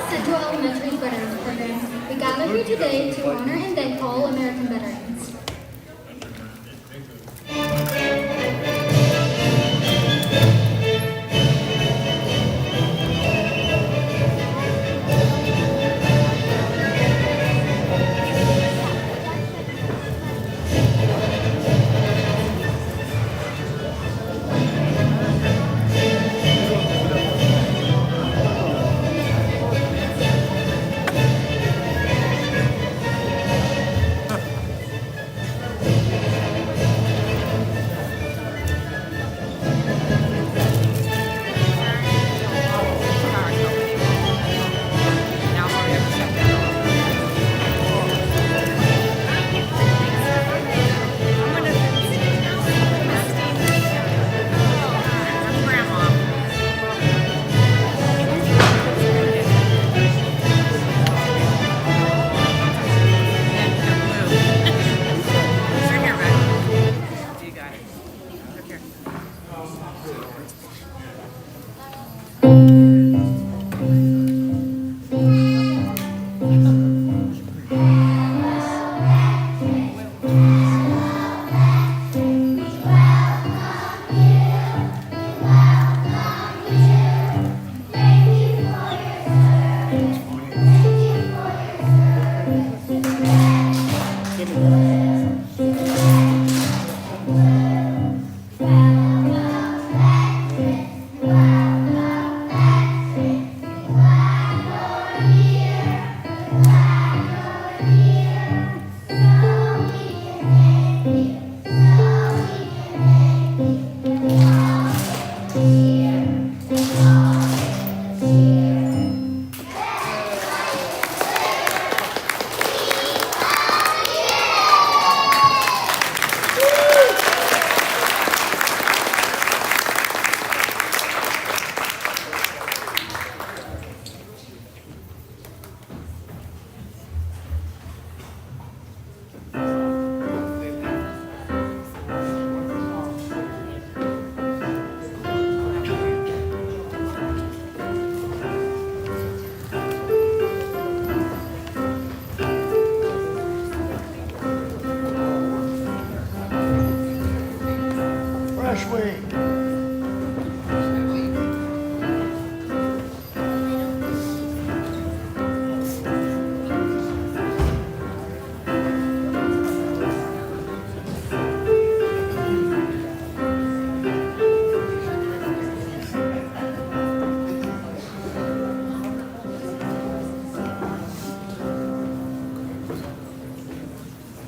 Central Elementary Veterans Program, we gather here today to honor and thank all American veterans.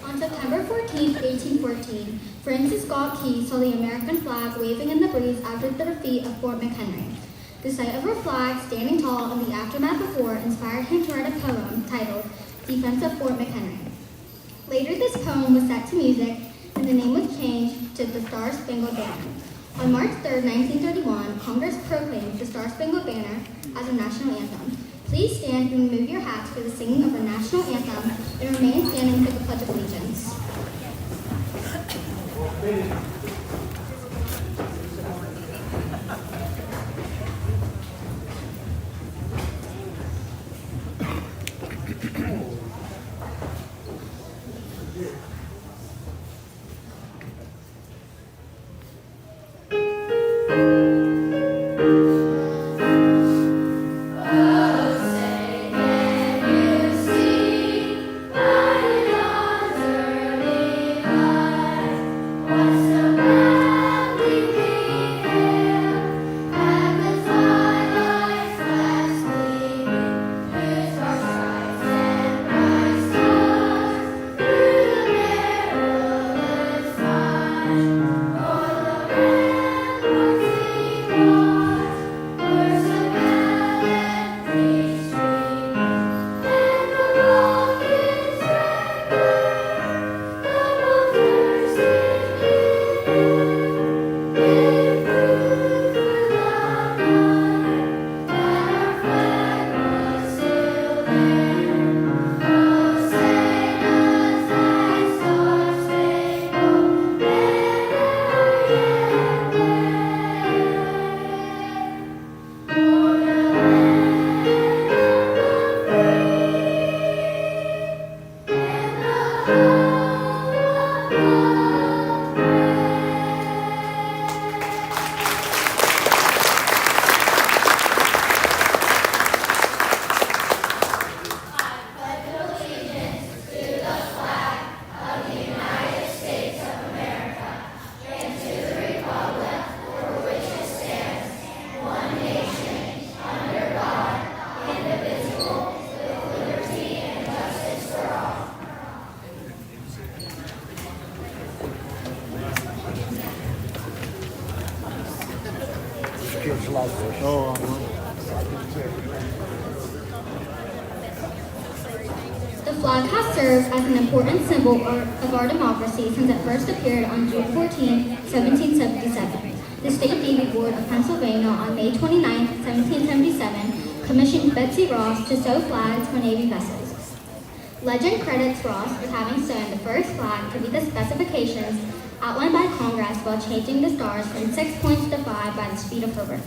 On September 14, 1814, Francis Scott Key saw the American flag waving in the breeze after the defeat of Fort McHenry. The sight of her flag standing tall in the aftermath of war inspired him to write a poem titled Defense of Fort McHenry. Later, this poem was set to music, and the name was changed to the Star-Spangled Banner. On March 3, 1931, Congress proclaimed the Star-Spangled Banner as a national anthem. Please stand and remove your hats for the singing of the national anthem and remain standing for the Pledge of Allegiance. So The flag has served as an important symbol of our democracy since it first appeared on June 14, 1777. The State Navy Board of Pennsylvania on May 29, 1777, commissioned Betsy Ross to sew flags for Navy vessels. Legend credits Ross with having sewn the first flag to meet the specifications outlined by Congress while changing the stars from 6 points to 5 by the speed of her work.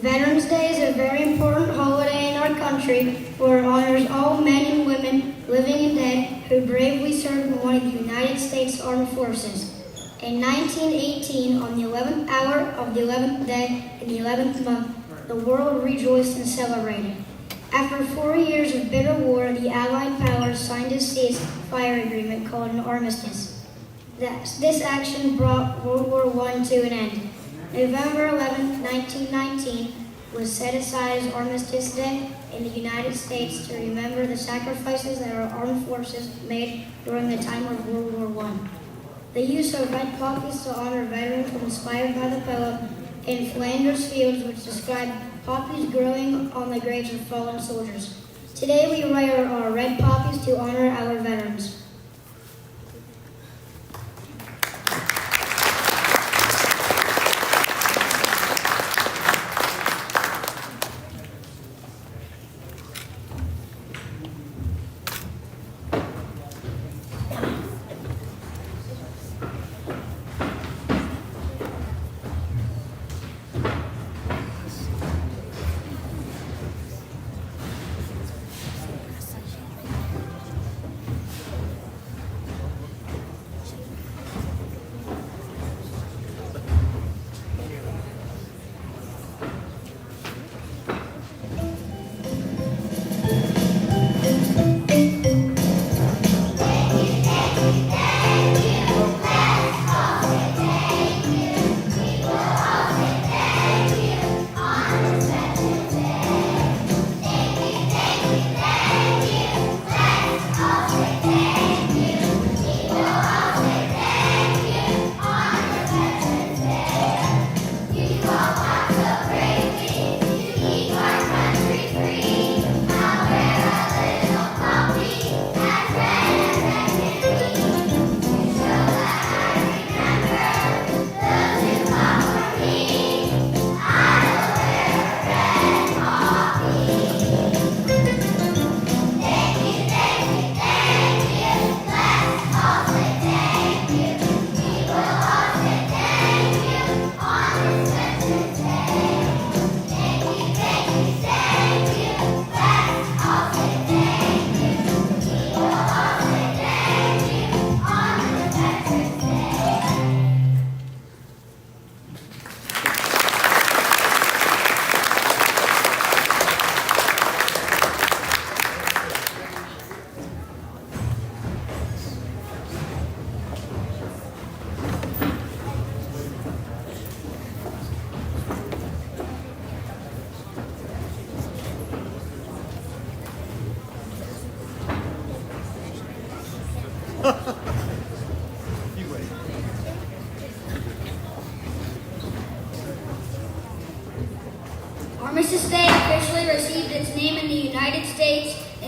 Veterans Day is a very important holiday in our country where it honors all men and women, living and dead, who bravely served in one of the United States Armed Forces. In 1918, on the 11th hour of the 11th day in the 11th month, the world rejoiced and celebrated. After 4 years of bitter war, the Allied powers signed a ceasefire agreement called an armistice. This action brought World War I to an end. November 11, 1919 was set aside as Armistice Day in the United States to remember the sacrifices that our armed forces made during the time of World War I. The use of red poppies to honor veterans was inspired by the poem In Flanders Fields, which described poppies growing on the graves of fallen soldiers. Today we write our red poppies to honor our veterans.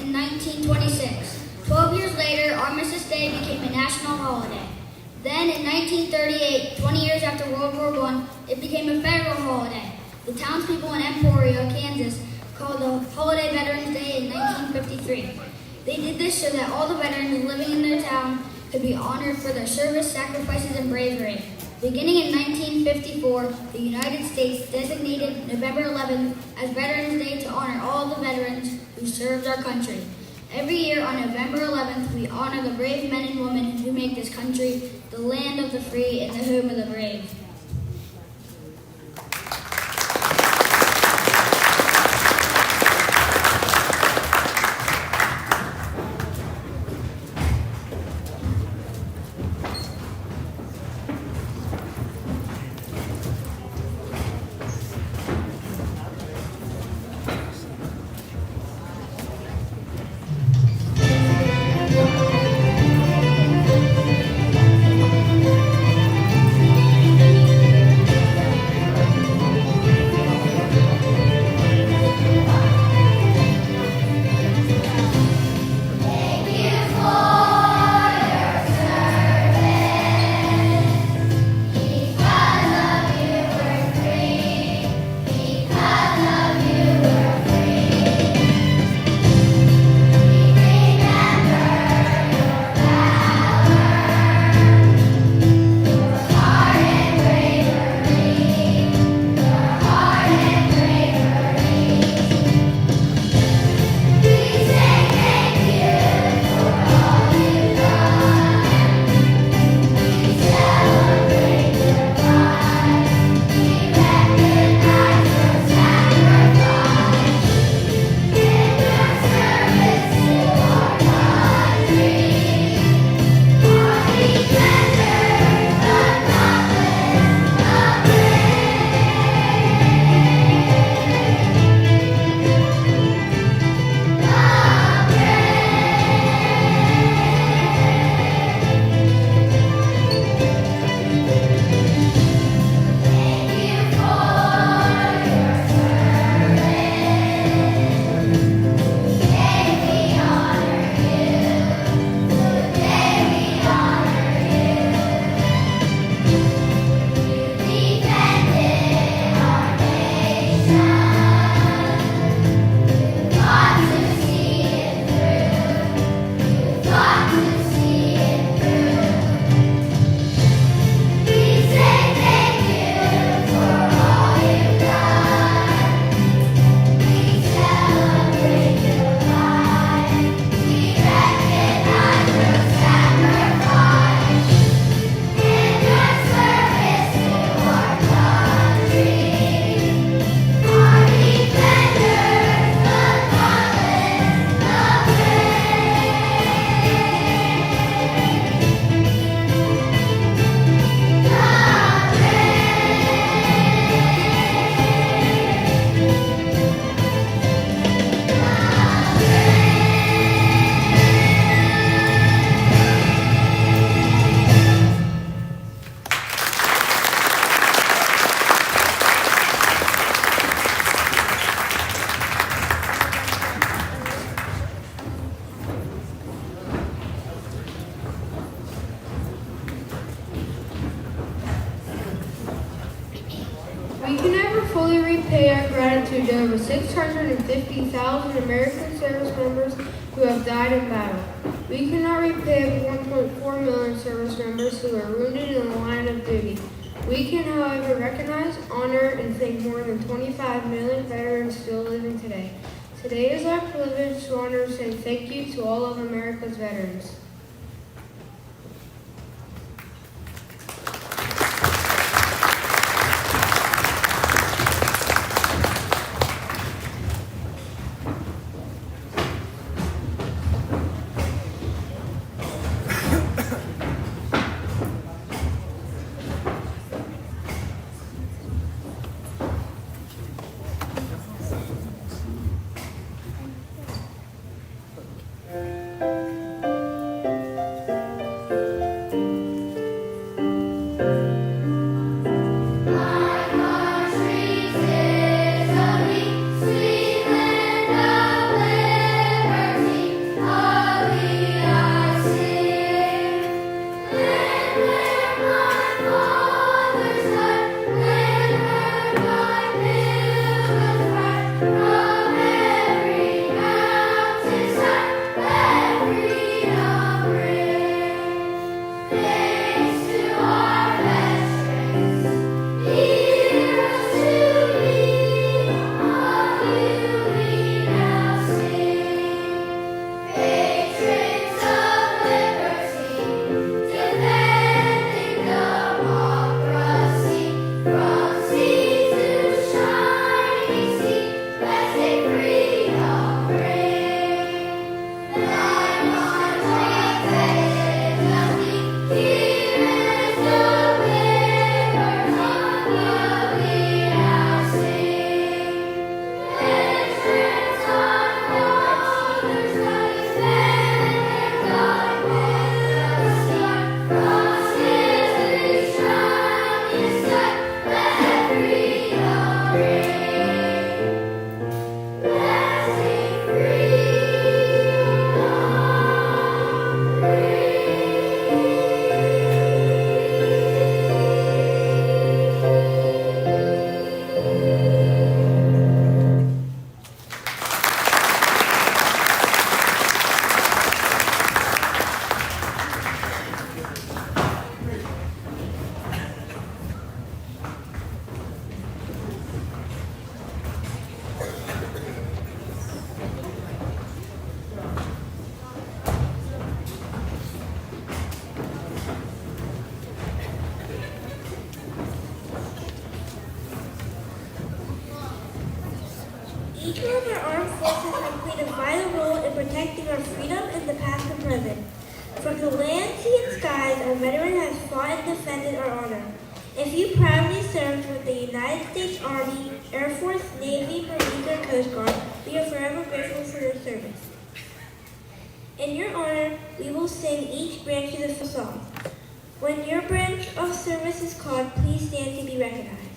in 1926. 12 years later, Armistice Day became a national holiday. Then in 1938, 20 years after World War I, it became a federal holiday. The townspeople in Emporia, Kansas, called the holiday Veterans Day in 1953. They did this so that all the veterans living in their town could be honored for their service, sacrifices, and bravery. Beginning in 1954, the United States designated November 11th as Veterans Day to honor all the veterans who served our country. Every year on November 11th, we honor the brave men and women who make this country the land of the free and the home of the brave. We can never fully repay our gratitude to over 650,000 American service members who have died in battle. We cannot repay the 1.4 million service members who are wounded in the line of duty. We can, however, recognize, honor, and thank more than 25 million veterans still living today. Today is our privilege to honor and say thank you to all of America's veterans. the land, sea, and skies, our veteran has fought and defended our honor. If you proudly served with the United States Army, Air Force, Navy, Marines, or Coast Guard, we are forever grateful for your service. In your honor, we will sing each branch of the full song. When your branch of service is called, please stand to be recognized.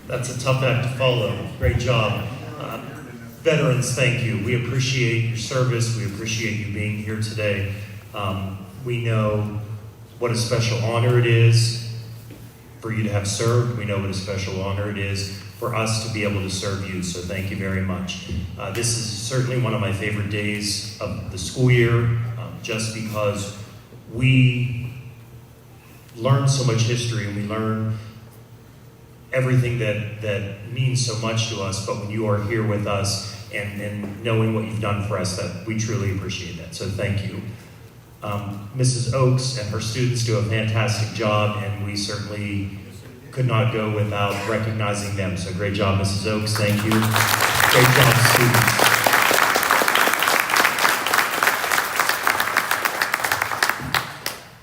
That's a tough act to follow. Great job. Veterans, thank you. We appreciate your service. We appreciate you being here today. We know what a special honor it is for you to have served. We know what a special honor it is for us to be able to serve you, so thank you very much. This is certainly one of my favorite days of the school year, just because we learn so much history and we learn everything that means so much to us, but when you are here with us and knowing what you've done for us, that we truly appreciate that, so thank you. Mrs. Oakes and her students do a fantastic job, and we certainly could not go without recognizing them. So great job, Mrs. Oakes, thank you. Great job, students.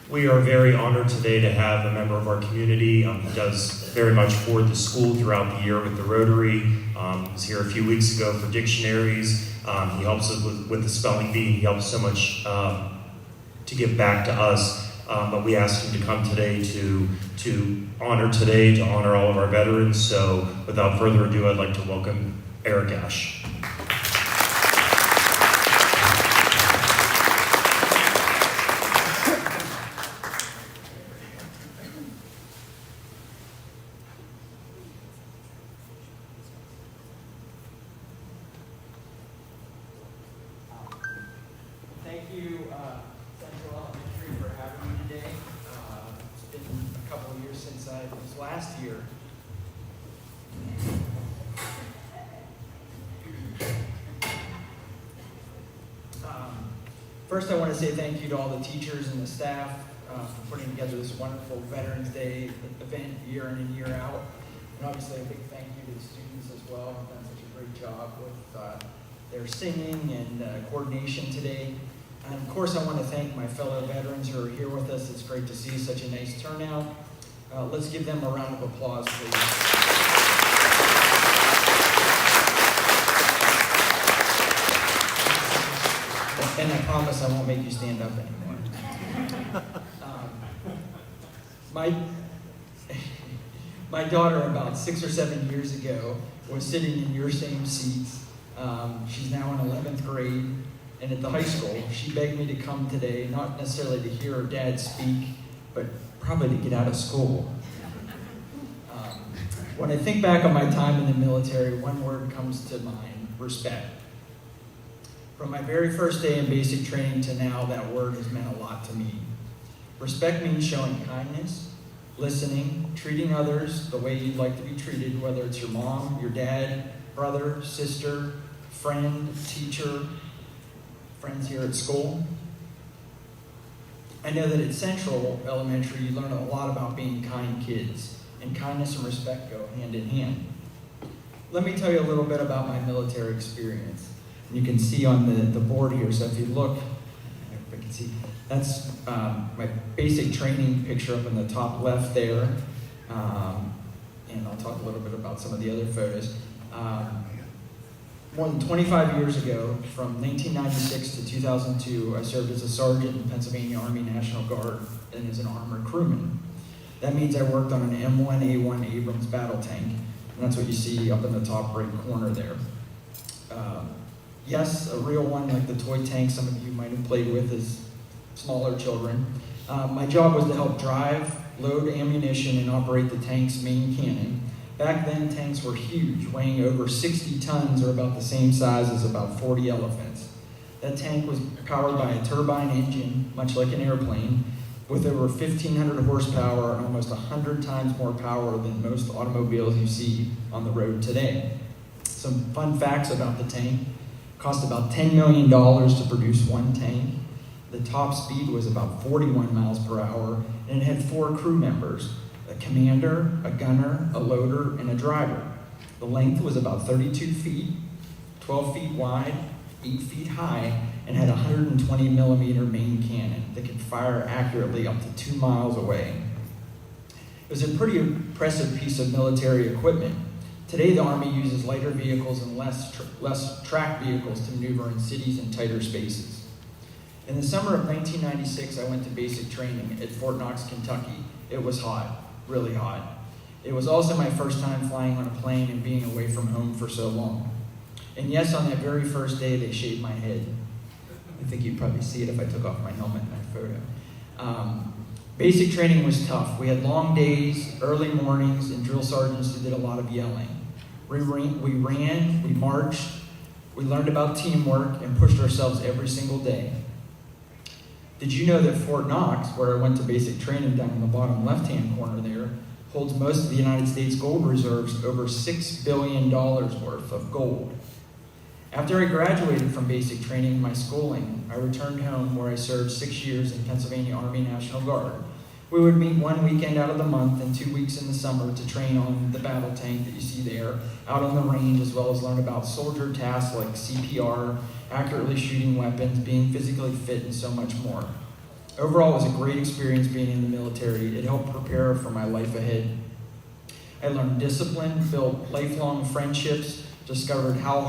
We are very honored today to have a member of our community who does very much for the school throughout the year with the Rotary. He was here a few weeks ago for dictionaries. He helps us with the spelling bee. He helps so much to give back to us, but we asked him to come today to honor all of our veterans. So without further ado, I'd like to welcome Eric Ash. Thank you, Central Elementary, for having me today. It's been a couple of years since I was last here. First, I want to say thank you to all the teachers and the staff for putting together this wonderful Veterans Day event year in and year out. And obviously, a big thank you to the students as well. They've done such a great job with their singing and coordination today. And of course, I want to thank my fellow veterans who are here with us. It's great to see such a nice turnout. Let's give them a round of applause, please. And I promise I won't make you stand up anymore. My daughter, about 6 or 7 years ago, was sitting in your same seats. She's now in 11th grade. And at the high school, she begged me to come today, not necessarily to hear her dad speak, but probably to get out of school. When I think back on my time in the military, one word comes to mind: respect. From my very first day in basic training to now, that word has meant a lot to me. Respect means showing kindness, listening, treating others the way you'd like to be treated, whether it's your mom, your dad, brother, sister, friend, teacher, friends here at school. I know that at Central Elementary, you learn a lot about being kind kids, and kindness and respect go hand in hand. Let me tell you a little bit about my military experience. And you can see on the board here, so if you look, I can see, that's my basic training picture up in the top left there. And I'll talk a little bit about some of the other photos. More than 25 years ago, from 1996 to 2002, I served as a sergeant in Pennsylvania Army National Guard and as an armored crewman. That means I worked on an M1A1 Abrams battle tank, and that's what you see up in the top right corner there. Yes, a real one like the toy tank some of you might have played with as smaller children. My job was to help drive, load ammunition, and operate the tank's main cannon. Back then, tanks were huge, weighing over 60 tons, or about the same size as about 40 elephants. That tank was powered by a turbine engine, much like an airplane, with over 1,500 horsepower and almost 100 times more power than most automobiles you see on the road today. Some fun facts about the tank: it cost about $10 million to produce one tank. The top speed was about 41 miles per hour, and it had 4 crew members: a commander, a gunner, a loader, and a driver. The length was about 32 feet, 12 feet wide, 8 feet high, and had a 120 millimeter main cannon that could fire accurately up to 2 miles away. It was a pretty impressive piece of military equipment. Today, the Army uses lighter vehicles and less tracked vehicles to maneuver in cities and tighter spaces. In the summer of 1996, I went to basic training at Fort Knox, Kentucky. It was hot, really hot. It was also my first time flying on a plane and being away from home for so long. And yes, on that very first day, they shaved my head. I think you'd probably see it if I took off my helmet in that photo. Basic training was tough. We had long days, early mornings, and drill sergeants who did a lot of yelling. We ran, we marched, we learned about teamwork, and pushed ourselves every single day. Did you know that Fort Knox, where I went to basic training down in the bottom left-hand corner there, holds most of the United States gold reserves, over $6 billion worth of gold? After I graduated from basic training and my schooling, I returned home where I served 6 years in Pennsylvania Army National Guard. We would meet one weekend out of the month and 2 weeks in the summer to train on the battle tank that you see there, out on the range, as well as learn about soldier tasks like CPR, accurately shooting weapons, being physically fit, and so much more. Overall, it was a great experience being in the military. It helped prepare for my life ahead. I learned discipline, built lifelong friendships, discovered how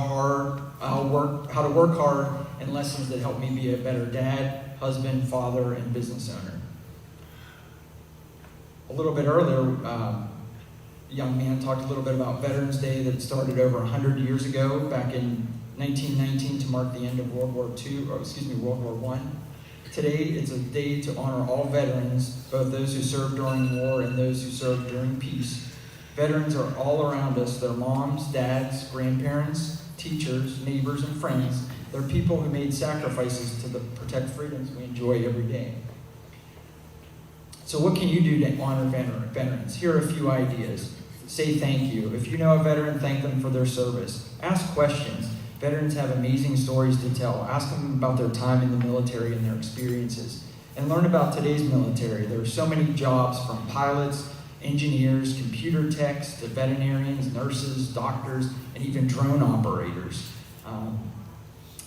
to work hard, and lessons that helped me be a better dad, husband, father, and business owner. A little bit earlier, a young man talked a little bit about Veterans Day that started over 100 years ago, back in 1919, to mark the end of World War I. Today, it's a day to honor all veterans, both those who served during war and those who served during peace. Veterans are all around us. They're moms, dads, grandparents, teachers, neighbors, and friends. They're people who made sacrifices to protect freedoms we enjoy every day. So what can you do to honor veterans? Here are a few ideas. Say thank you. If you know a veteran, thank them for their service. Ask questions. Veterans have amazing stories to tell. Ask them about their time in the military and their experiences. And learn about today's military. There are so many jobs, from pilots, engineers, computer techs, to veterinarians, nurses, doctors, and even drone operators.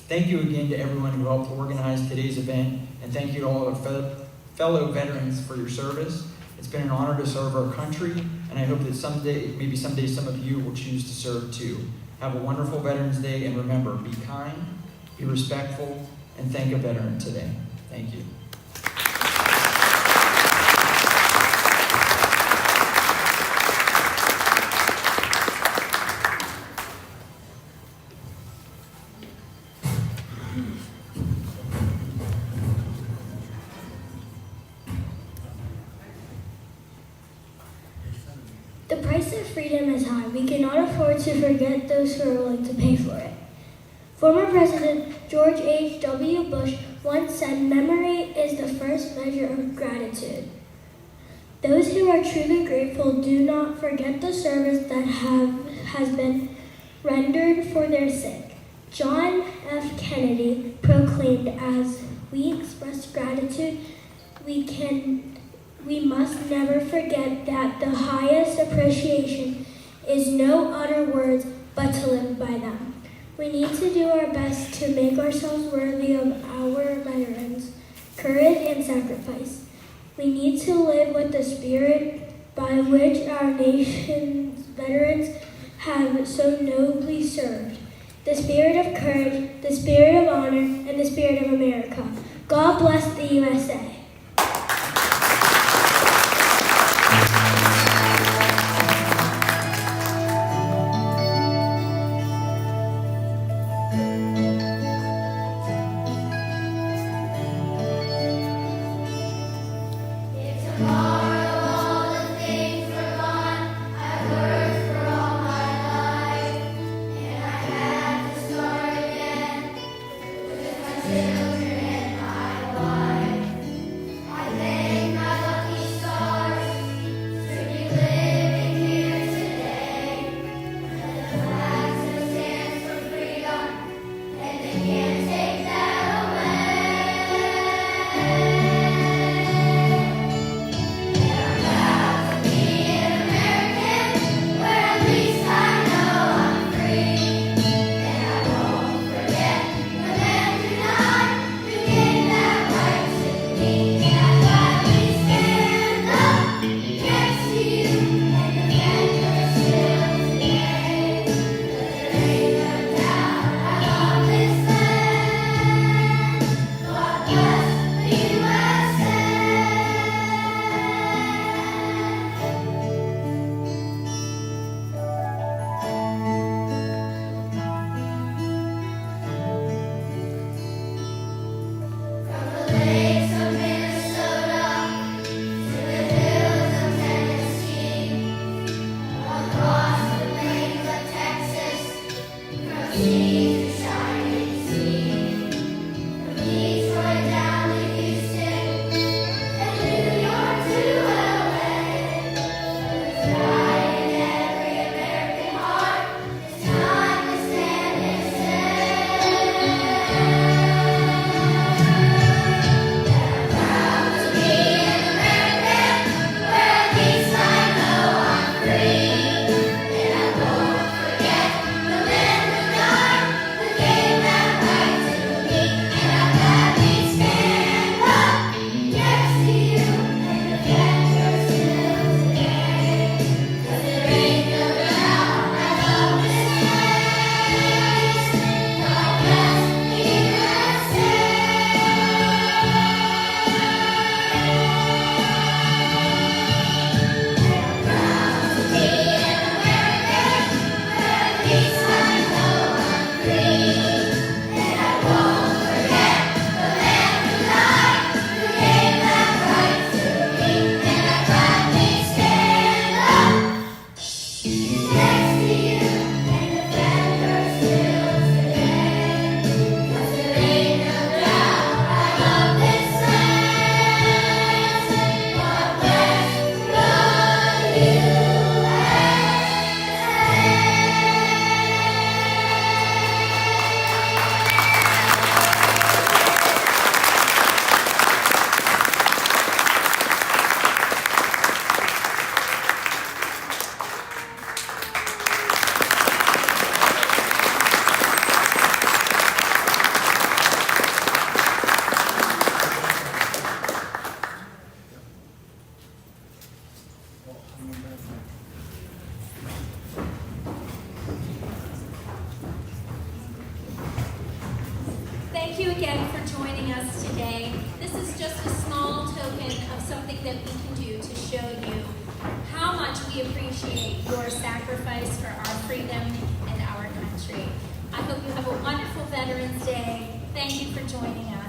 Thank you again to everyone who helped organize today's event, and thank you to all our fellow veterans for your service. It's been an honor to serve our country, and I hope that maybe someday some of you will choose to serve too. Have a wonderful Veterans Day, and remember, be kind, be respectful, and thank a veteran today. Thank you. The price of freedom is high. We cannot afford to forget those who are willing to pay for it. Former President George H.W. Bush once said, "Memory is the first measure of gratitude." Those who are truly grateful do not forget the service that has been rendered for their sake. John F. Kennedy proclaimed, "As we express gratitude, we must never forget that the highest appreciation is no other words but to live by them." We need to do our best to make ourselves worthy of our veterans' courage and sacrifice. We need to live with the spirit by which our nation's veterans have so nobly served. The spirit of courage, the spirit of honor, and the spirit of America. God bless the USA. Thank you again for joining us today. This is just a small token of something that we can do to show you how much we appreciate your sacrifice for our freedom and our country. I hope you have a wonderful Veterans Day. Thank you for joining us.